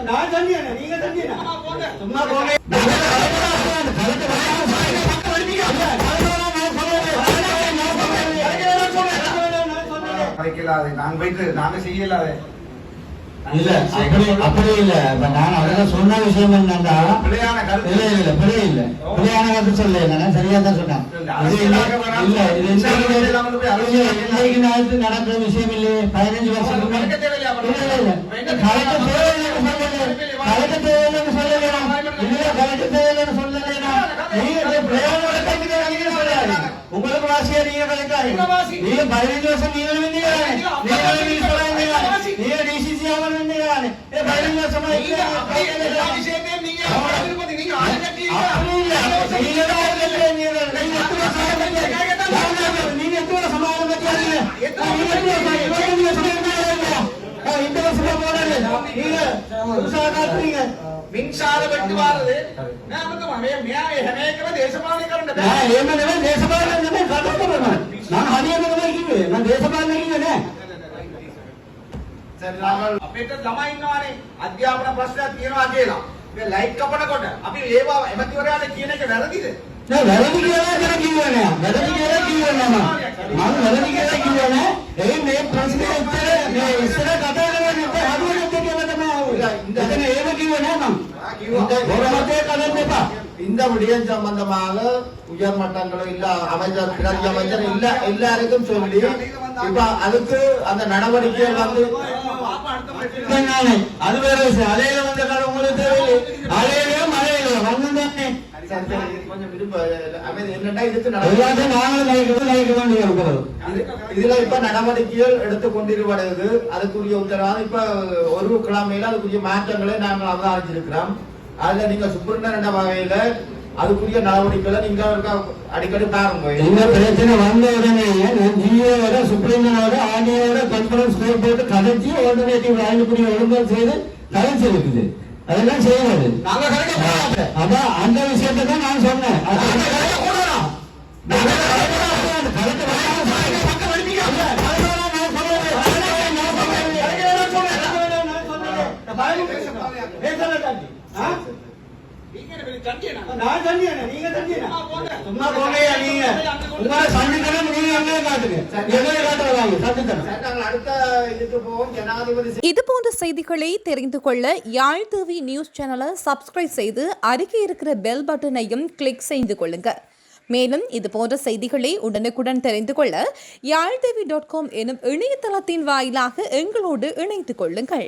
நான் சொன்னேன், நீங்க சொன்னீங்க. சும்மா போங்க. நாங்க செய்யலாது இல்ல அப்படி இல்ல. நான் அதெல்லாம் சொன்ன விஷயம் என்னன்னா பிழையான கருத்து சொல்ல நான் சரியா தான் சொன்னேன். இன்னைக்கு நாளுக்கு நடக்கிற விஷயம் இல்லையே. 15 வருஷத்துக்கு கலக்க தேவையில்லைன்னு சொல்லலைன்னா உங்களுக்கு வாசியா நீங்க நீங்க 15 வருஷம் நீங்க டிசிசி ஆகணும். மின்சார வெட்டு வாரது අපිට ළමයි ඉන්නවානේ අධ්‍යාපන ප්‍රශ්නයක් තියෙනවා කියලා. මේ ලයිට් කපනකොට අපි ඒවා එමතිවරයාට කියන එක වැරදිද? නෑ වැරදි කියලා කිව්වේ නෑ. වැරදි කියලා කිව්වේ නෑ. මම වැරදි කියලා කිව්වේ නෑ. ඒ මේ ප්‍රශ්නේ උත්තර මේ ඉස්සර කතා කරන්නේ හදුවෙත් කියලා තමයි ආවේ. ඉතින් ඒක කිව්වේ නෑ මම. கிவா கலந்து பா. இந்த விடயம் சம்பந்தமாக உயர் மட்டங்களும் இல்ல அமைச்சர் பிரதி அமைச்சர் இல்ல எல்லாருக்கும் சொல்லி இப்ப அதுக்கு அந்த நடவடிக்கை வந்து அது வேற விஷயம். அலையில வந்த காலம் உங்களுக்கு தேவையில்லை. அலையில மழையில வந்துதானே கொஞ்சம் இதுல இப்ப நடவடிக்கைகள் எடுத்துக் கொண்டிருப்பது அதுக்குரிய உத்தரவாதம் இப்ப ஒரு கிழமையில அதுக்குரிய மாற்றங்களை நாங்கள் அவதானிச்சிருக்கிறோம். அதுல நீங்க சுப்ரீம் வகையில அதுக்குரிய நடவடிக்கைகளை நீங்க அடிக்கடி பாருங்க. இந்த பிரச்சனை வந்த உடனே ஜிஓட சுப்ரீமோட ஆர்டிஓட கான்ஃபரன்ஸ் போட்டு கதைச்சி ஆல்டர்னேட்டிவ் ஆய்வுக்குரிய ஒழுங்கு செய்து கலைச்சிருக்குது. அதெல்லாம் செய்யாது. அதான் அந்த விஷயத்தை தான் நான் சொன்னேன். நான் சொன்னேன், நீங்க சொன்னீங்க. சும்மா போங்க. நீங்க உங்களை சந்திக்கணும். நீங்க எங்களை காட்டுங்க. எங்களை காட்டுறாங்க சந்திக்கணும். அடுத்த இதுக்கு போவோம். ஜனாதிபதி இது போன்ற செய்திகளை தெரிந்து கொள்ள யாழ் டிவி நியூஸ் சேனலை சப்ஸ்கிரைப் செய்து அருகே இருக்கிற பெல் பட்டனையும் கிளிக் செய்து கொள்ளுங்க. மேலும் இது போன்ற செய்திகளை உடனுக்குடன் தெரிந்து கொள்ள யாழ்டிவி.com எனும் இணையதளத்தின் வாயிலாக எங்களோடு இணைத்துக் கொள்ளுங்கள்.